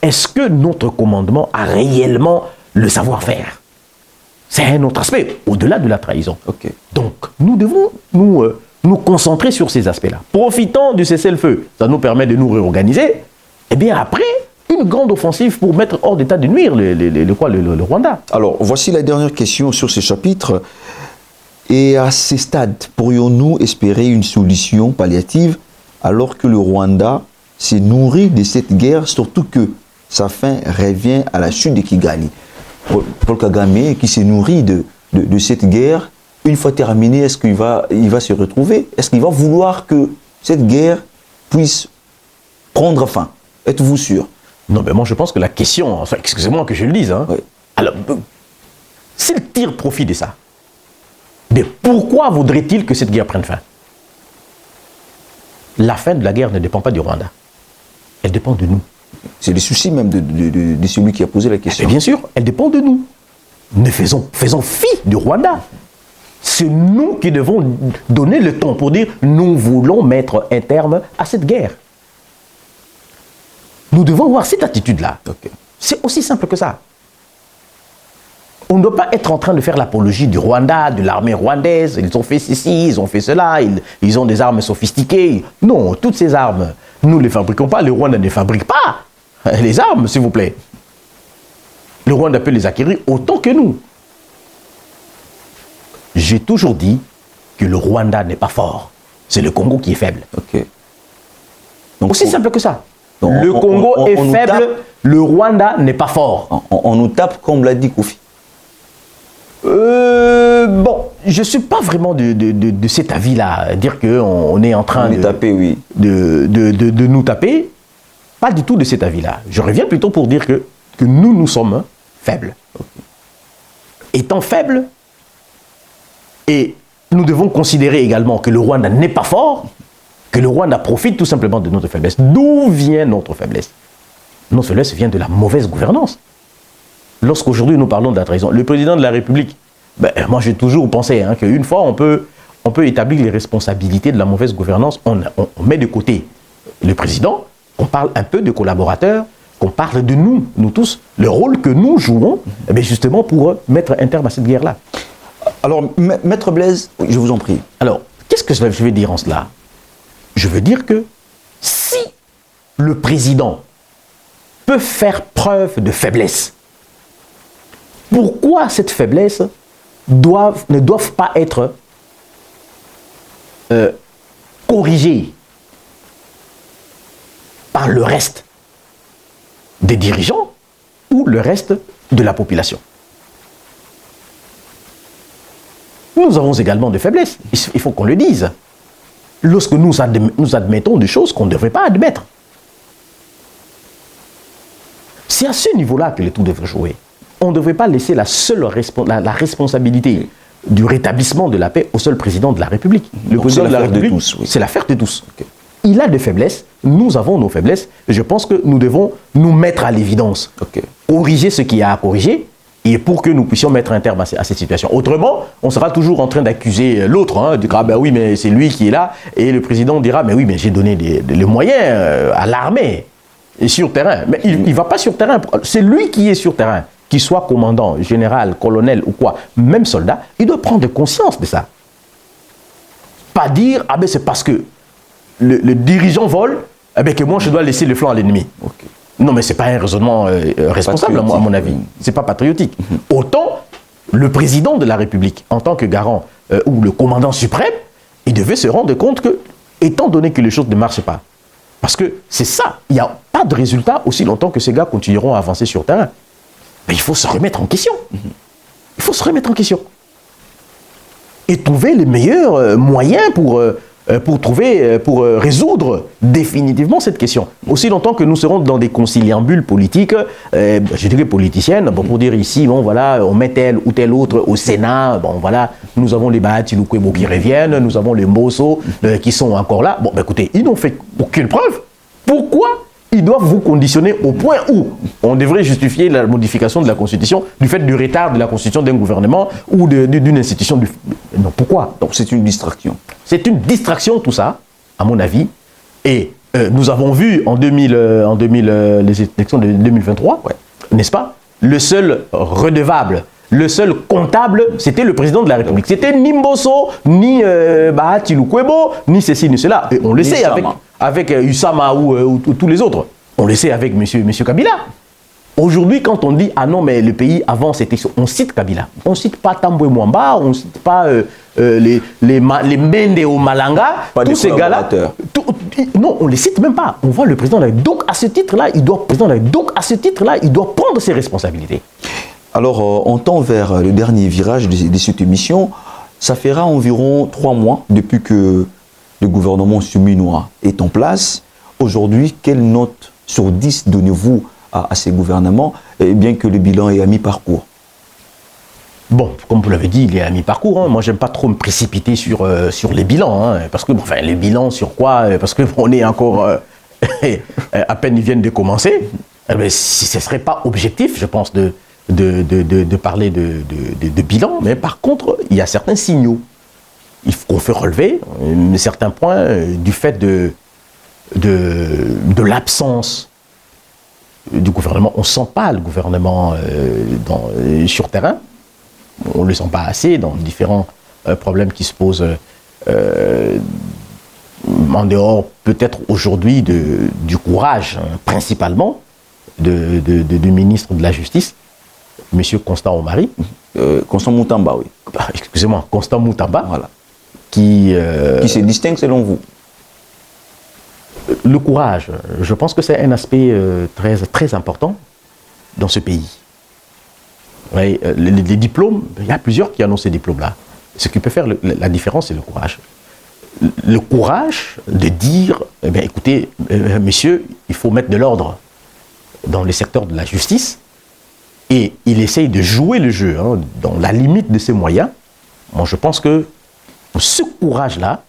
Est-ce que notre commandement a réellement le savoir-faire? C'est un autre aspect, au-delà de la trahison. Ok. Donc, nous devons nous concentrer sur ces aspects-là. Profitons du cessez-le-feu. Ça nous permet de nous réorganiser. Et bien après, une grande offensive pour mettre hors d'état de nuire le Rwanda. Alors, voici la dernière question sur ce chapitre. Et à ces stades, pourrions-nous espérer une solution palliative alors que le Rwanda s'est nourri de cette guerre, surtout que sa fin revient à la chute de Kigali? Paul Kagame, qui s'est nourri de cette guerre, une fois terminée, est-ce qu'il va se retrouver? Est-ce qu'il va vouloir que cette guerre puisse prendre fin? Êtes-vous sûr? Non, mais moi je pense que la question, enfin, excusez-moi que je le dise, hein, Oui. alors, s'il tire profit de ça, mais pourquoi voudrait-il que cette guerre prenne fin? La fin de la guerre ne dépend pas du Rwanda. Elle dépend de nous. C'est le souci même de celui qui a posé la question. Et bien sûr, elle dépend de nous. Faisons fi du Rwanda. C'est nous qui devons donner le ton pour dire nous voulons mettre un terme à cette guerre. Nous devons avoir cette attitude-là. Ok. C'est aussi simple que ça. On ne doit pas être en train de faire l'apologie du Rwanda, de l'armée rwandaise. Ils ont fait ceci, ils ont fait cela, ils ont des armes sophistiquées. Non, toutes ces armes, nous ne les fabriquons pas. Le Rwanda ne fabrique pas les armes, s'il vous plaît. Le Rwanda peut les acquérir autant que nous. J'ai toujours dit que le Rwanda n'est pas fort. C'est le Congo qui est faible. Ok. Donc, Aussi simple que ça. Donc, le Congo est nous faible, tape. le Rwanda n'est pas fort. on nous tape comme l'a dit Kofi. Bon, je ne suis pas vraiment de cet avis-là, dire qu'on est en train On est tapé, oui. de nous taper. Pas du tout de cet avis-là. Je reviens plutôt pour dire que nous sommes faibles. Étant faibles, et nous devons considérer également que le Rwanda n'est pas fort, que le Rwanda profite tout simplement de notre faiblesse. D'où vient notre faiblesse? Notre faiblesse vient de la mauvaise gouvernance. Lorsqu'aujourd'hui nous parlons de la trahison, le président de la République, moi j'ai toujours pensé qu'une fois on peut établir les responsabilités de la mauvaise gouvernance, on met de côté le président, on parle un peu de collaborateurs, qu'on parle de nous tous, le rôle que nous jouons, justement pour mettre un terme à cette guerre-là. Alors, Maître Blaise, je vous en prie. Alors, qu'est-ce que je vais dire en cela? Je veux dire que si le président peut faire preuve de faiblesse, pourquoi cette faiblesse ne doivent pas être corrigée par le reste des dirigeants ou le reste de la population? Nous avons également des faiblesses, il faut qu'on le dise. Lorsque nous admettons des choses qu'on ne devrait pas admettre. C'est à ce niveau-là que le tout devrait jouer. On ne devrait pas laisser la responsabilité du rétablissement de la paix au seul président de la République. Le président de la République, c'est l'affaire de tous. Okay. Il a des faiblesses, nous avons nos faiblesses, et je pense que nous devons nous mettre à l'évidence. Okay. Corriger ce qu'il y a à corriger, et pour que nous puissions mettre un terme à cette situation. Autrement, on sera toujours en train d'accuser l'autre, de dire, ah ben oui, mais c'est lui qui est là, et le président dira, mais oui, mais j'ai donné les moyens à l'armée, et sur terrain. Mais il ne va pas sur terrain, c'est lui qui est sur terrain. Qu'il soit commandant, général, colonel ou quoi, même soldat, il doit prendre conscience de ça. Pas dire, ah ben c'est parce que le dirigeant vole, eh ben que moi je dois laisser le flanc à l'ennemi. Okay. Non mais c'est pas un raisonnement responsable à mon avis. C'est pas patriotique. Autant le président de la République, en tant que garant ou le commandant suprême, il devait se rendre compte que, étant donné que les choses ne marchent pas, parce que c'est ça, il n'y a pas de résultat aussi longtemps que ces gars continueront à avancer sur terrain. Mais il faut se remettre en question. Il faut se remettre en question. Et trouver les meilleurs moyens pour résoudre définitivement cette question. Aussi longtemps que nous serons dans des conciliambules politiques, je dirais politiciennes, pour dire ici, bon voilà, on met tel ou tel autre au Sénat, bon voilà, nous avons les Bahati Lukwebo qui reviennent, nous avons les Mbosso qui sont encore là. Bon, écoutez, ils n'ont fait aucune preuve. Pourquoi ils doivent vous conditionner au point où on devrait justifier la modification de la Constitution du fait du retard de la Constitution d'un gouvernement ou d'une institution. Non, pourquoi? Donc c'est une distraction. C'est une distraction tout ça, à mon avis. Et nous avons vu les élections de 2023, n'est-ce pas? Le seul redevable, le seul comptable, c'était le président de la République. C'était ni Mbosso, ni Bahati Lukwebo, ni ceci, ni cela. Et on le sait avec Ussama ou tous les autres. On le sait avec monsieur Kabila. Aujourd'hui, quand on dit « Ah non, mais le pays avant, c'était... » On cite Kabila. On ne cite pas Tambwe Mwamba, on ne cite pas les Mbende au Malanga, pas tous ces gars-là. Non, on ne les cite même pas. On voit le président. Donc, à ce titre-là, il doit prendre ses responsabilités. Alors, on tend vers le dernier virage de cette émission. Ça fera environ 3 mois depuis que le gouvernement cheminois est en place. Aujourd'hui, quelle note sur 10 donnez-vous à ces gouvernements, bien que le bilan est à mi-parcours? Bon, comme vous l'avez dit, il est à mi-parcours. Hein. Moi, j'aime pas trop me précipiter sur les bilans. Hein, parce que, enfin, les bilans sur quoi? Parce qu'on est encore... à peine ils viennent de commencer. Mais ce ne serait pas objectif, je pense, de parler de bilan. Mais par contre, il y a certains signaux qu'on fait relever, certains points du fait de l'absence du gouvernement. On ne sent pas le gouvernement sur terrain. On ne le sent pas assez dans différents problèmes qui se posent en dehors peut-être aujourd'hui du courage, hein, principalement, du ministre de la Justice, M. Constant Omari. Constant Moutamba, oui. Excusez-moi, Constant Moutamba. Voilà. Qui se distingue selon vous? Le courage, je pense que c'est un aspect très, très important dans ce pays. Ouais, les diplômes, il y a plusieurs qui annoncent ces diplômes-là. Ce qui peut faire la différence, c'est le courage. Le courage de dire, eh bien, écoutez, messieurs, il faut mettre de l'ordre dans le secteur de la justice, et il essaye de jouer le jeu hein, dans la limite de ses moyens. Moi, je pense que ce courage-là,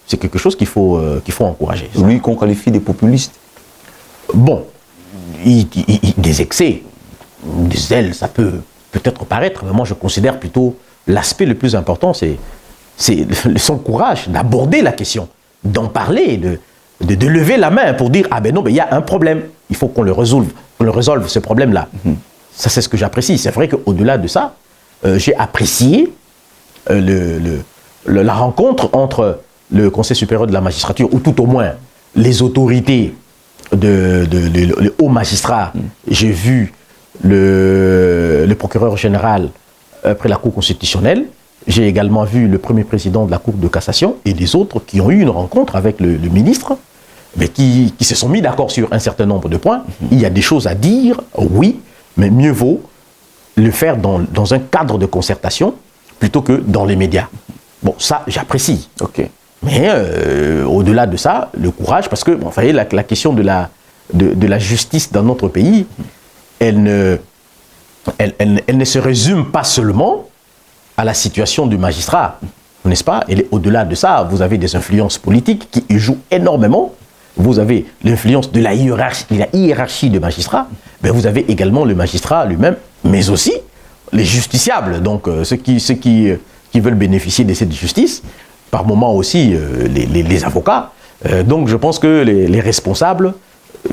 c'est quelque chose qu'il faut encourager. Ça. Lui qu'on qualifie des populistes. Bon, des excès, des zèles, ça peut peut-être paraître, mais moi je considère plutôt l'aspect le plus important, c'est son courage d'aborder la question, d'en parler, de lever la main pour dire « Ah ben non, il y a un problème, il faut qu'on le résolve ce problème-là. Ça, c'est ce que j'apprécie. C'est vrai qu'au-delà de ça, j'ai apprécié la rencontre entre le Conseil supérieur de la magistrature, ou tout au moins les autorités le haut magistrat. J'ai vu le procureur général près la Cour constitutionnelle. J'ai également vu le premier président de la Cour de cassation et les autres qui ont eu une rencontre avec le ministre, mais qui se sont mis d'accord sur un certain nombre de points. Il y a des choses à dire, oui, mais mieux vaut le faire dans un cadre de concertation plutôt que dans les médias. Bon, ça, j'apprécie. Ok. Mais au-delà de ça, le courage, parce que, bon, vous voyez, la question de la justice dans notre pays, elle ne se résume pas seulement à la situation du magistrat, n'est-ce pas? Et au-delà de ça, vous avez des influences politiques qui y jouent énormément. Vous avez l'influence de la hiérarchie de magistrats, mais vous avez également le magistrat lui-même, mais aussi les justiciables, donc ceux qui veulent bénéficier de cette justice, par moments aussi les avocats. Donc je pense que les responsables,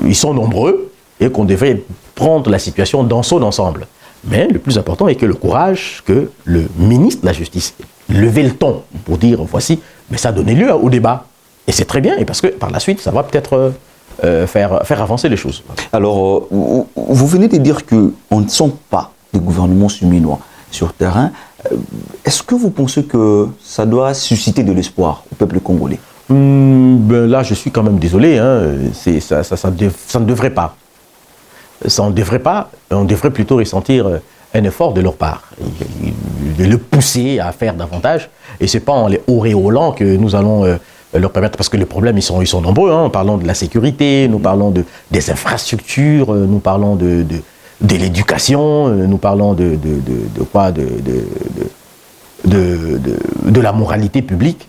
ils sont nombreux et qu'on devrait prendre la situation dans son ensemble. Mais le plus important est que le courage que le ministre de la Justice levait le ton pour dire voici, mais ça a donné lieu au débat. Et c'est très bien, et parce que par la suite, ça va peut-être faire avancer les choses. Alors, vous venez de dire qu'on ne sent pas de gouvernement cheminois sur terrain. Est-ce que vous pensez que ça doit susciter de l'espoir au peuple congolais? Ben là, je suis quand même désolé, hein, ça ne devrait pas. Ça ne devrait pas, on devrait plutôt ressentir un effort de leur part, de le pousser à faire davantage. Et ce n'est pas en les auréolant que nous allons leur permettre, parce que les problèmes, ils sont nombreux. Hein. Nous parlons de la sécurité, nous parlons des infrastructures, nous parlons de l'éducation, nous parlons de la moralité publique.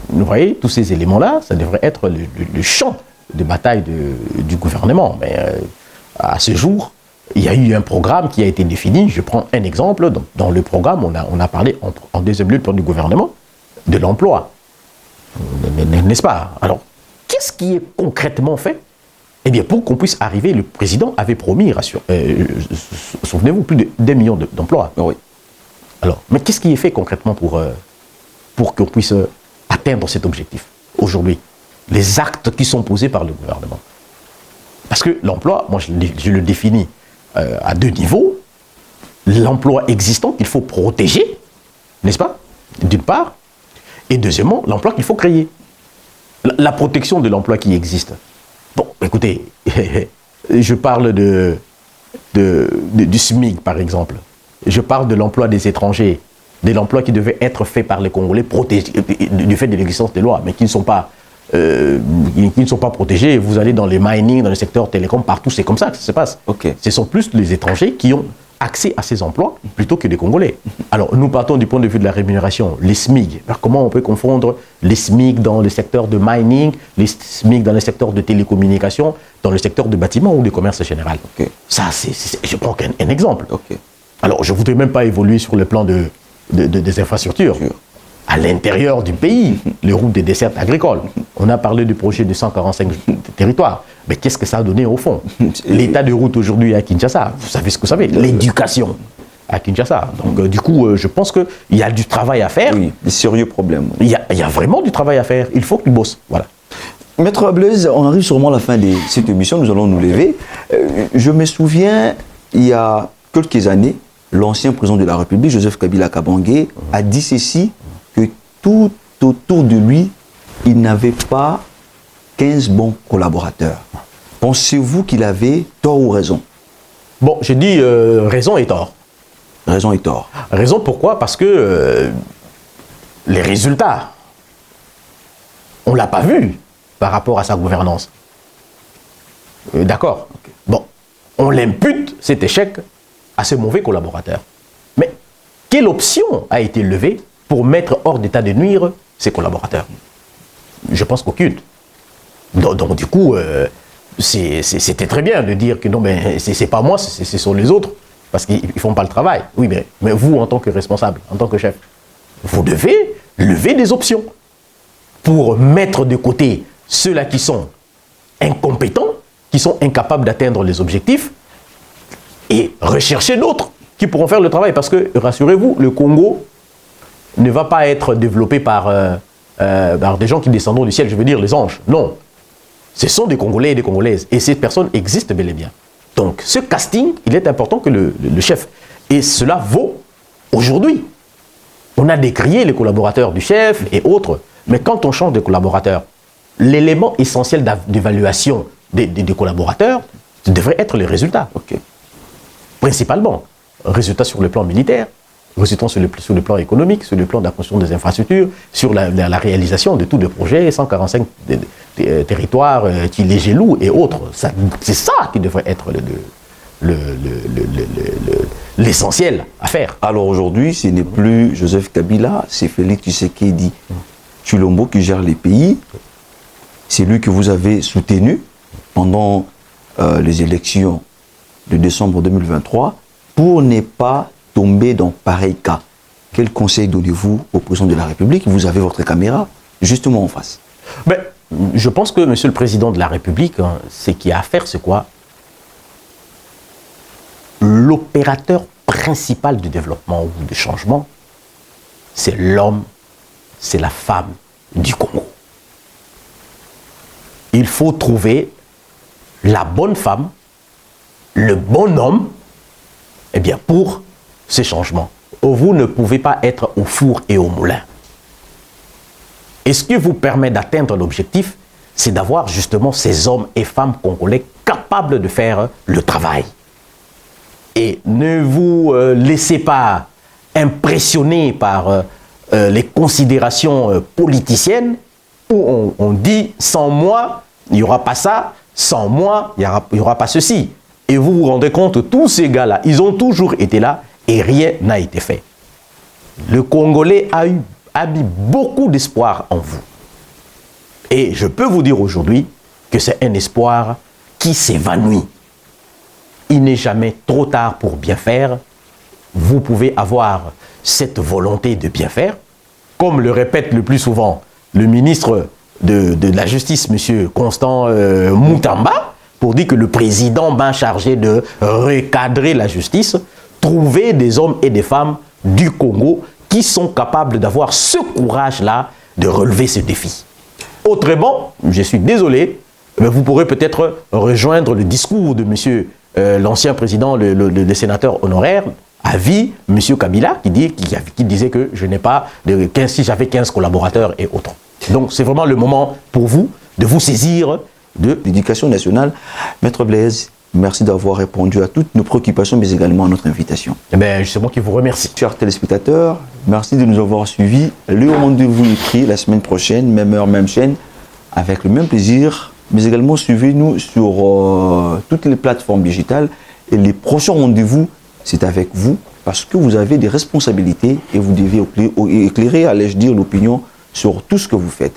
Vous voyez, tous ces éléments-là, ça devrait être le champ de bataille du gouvernement. Mais à ce jour, il y a eu un programme qui a été défini. Je prends un exemple. Dans le programme, on a parlé en deuxième lieu du gouvernement de l'emploi. N'est-ce pas? Alors, qu'est-ce qui est concrètement fait? Eh bien, pour qu'on puisse arriver, le président avait promis, souvenez-vous, plus d'1 million d'emplois. Oui. Alors, mais qu'est-ce qui est fait concrètement pour qu'on puisse atteindre cet objectif aujourd'hui? Les actes qui sont posés par le gouvernement. Parce que l'emploi, moi je le définis à 2 niveaux. L'emploi existant qu'il faut protéger, n'est-ce pas? D'une part. Et deuxièmement, l'emploi qu'il faut créer. La protection de l'emploi qui existe. Bon, écoutez, je parle du SMIC, par exemple. Je parle de l'emploi des étrangers, de l'emploi qui devait être fait par les Congolais, protégés, du fait de l'existence des lois, mais qui ne sont pas protégés. Vous allez dans les mining, dans le secteur télécom, partout, c'est comme ça que ça se passe. Okay. Ce sont plus les étrangers qui ont accès à ces emplois plutôt que les Congolais. Alors, nous partons du point de vue de la rémunération, les SMIC. Alors, comment on peut confondre les SMIC dans le secteur de mining, les SMIC dans le secteur de télécommunications, dans le secteur de bâtiment ou du commerce général? Okay. Ça, je prends un exemple. Okay. Alors, je ne voudrais même pas évoluer sur le plan des infrastructures. À l'intérieur du pays, les routes des dessertes agricoles. On a parlé du projet de 145 territoires. Mais qu'est-ce que ça a donné au fond? L'état de route aujourd'hui à Kinshasa, vous savez ce que vous savez, l'éducation à Kinshasa. Donc du coup, je pense qu'il y a du travail à faire. Oui, des sérieux problèmes. Il y a vraiment du travail à faire. Il faut qu'ils bossent. Voilà. Maître Blaise, on arrive sûrement à la fin de cette émission, nous allons nous lever. Je me souviens, il y a quelques années, l'ancien président de la République, Joseph Kabila Kabange, a dit ceci, que tout autour de lui, il n'avait pas 15 bons collaborateurs. Pensez-vous qu'il avait tort ou raison? Bon, j'ai dit raison et tort. Raison et tort. Raison pourquoi? Parce que les résultats, on ne l'a pas vu par rapport à sa gouvernance. D'accord. Okay. Bon, on l'impute, cet échec, à ce mauvais collaborateur. Mais quelle option a été levée pour mettre hors d'état de nuire ses collaborateurs? Je pense qu'aucune. Donc du coup, c'était très bien de dire que non, mais c'est pas moi, ce sont les autres, parce qu'ils ne font pas le travail. Oui, mais vous, en tant que responsable, en tant que chef, vous devez lever des options pour mettre de côté ceux-là qui sont incompétents, qui sont incapables d'atteindre les objectifs, et rechercher d'autres qui pourront faire le travail. Parce que, rassurez-vous, le Congo ne va pas être développé par des gens qui descendront du ciel, je veux dire les anges. Non. Ce sont des Congolais et des Congolaises. Et ces personnes existent bel et bien. Donc, ce casting, il est important que le chef. Et cela vaut aujourd'hui. On a décrié les collaborateurs du chef et autres. Mais quand on change de collaborateur, l'élément essentiel d'évaluation des collaborateurs devrait être les résultats. Okay. Principalement, résultats sur le plan militaire, résultats sur le plan économique, sur le plan de la construction des infrastructures, sur la réalisation de tous les projets, 145 territoires, Tilé-Gelou et autres. C'est ça qui devrait être l'essentiel à faire. Alors aujourd'hui, ce n'est plus Joseph Kabila, c'est Félix Tshisekedi Tshilombo qui gère les pays. C'est lui que vous avez soutenu pendant les élections de décembre 2023 pour ne pas tomber dans pareil cas. Quel conseil donnez-vous au président de la République? Vous avez votre caméra justement en face. Ben, je pense que monsieur le président de la République, ce qu'il a à faire, c'est quoi? L'opérateur principal du développement ou du changement, c'est l'homme, c'est la femme du Congo. Il faut trouver la bonne femme, le bon homme, eh bien, pour ces changements. Vous ne pouvez pas être au four et au moulin. Et ce qui vous permet d'atteindre l'objectif, c'est d'avoir justement ces hommes et femmes congolais capables de faire le travail. Et ne vous laissez pas impressionner par les considérations politiciennes où on dit « sans moi, il n'y aura pas ça, sans moi, il n'y aura pas ceci ». Et vous vous rendez compte, tous ces gars-là, ils ont toujours été là et rien n'a été fait. Le Congolais a mis beaucoup d'espoir en vous. Et je peux vous dire aujourd'hui que c'est un espoir qui s'évanouit. Il n'est jamais trop tard pour bien faire. Vous pouvez avoir cette volonté de bien faire, comme le répète le plus souvent le ministre de la Justice, M. Constant Moutamba, pour dire que le président m'a chargé de recadrer la justice, trouver des hommes et des femmes du Congo qui sont capables d'avoir ce courage-là de relever ce défi. Autrement, je suis désolé, mais vous pourrez peut-être rejoindre le discours de M. L'ancien président, le sénateur honoraire, à vie, M. Kabila, qui disait que je n'ai pas de 15, si j'avais 15 collaborateurs et autres. Donc c'est vraiment le moment pour vous de vous saisir de l'éducation nationale. Maître Blaise, merci d'avoir répondu à toutes nos préoccupations, mais également à notre invitation. Eh bien, c'est moi qui vous remercie. Chers téléspectateurs, merci de nous avoir suivis. Le rendez-vous est pris la semaine prochaine, même heure, même chaîne, avec le même plaisir, mais également suivez-nous sur toutes les plateformes digitales. Et les prochains rendez-vous, c'est avec vous, parce que vous avez des responsabilités et vous devez éclairer, allais-je dire, l'opinion sur tout ce que vous faites.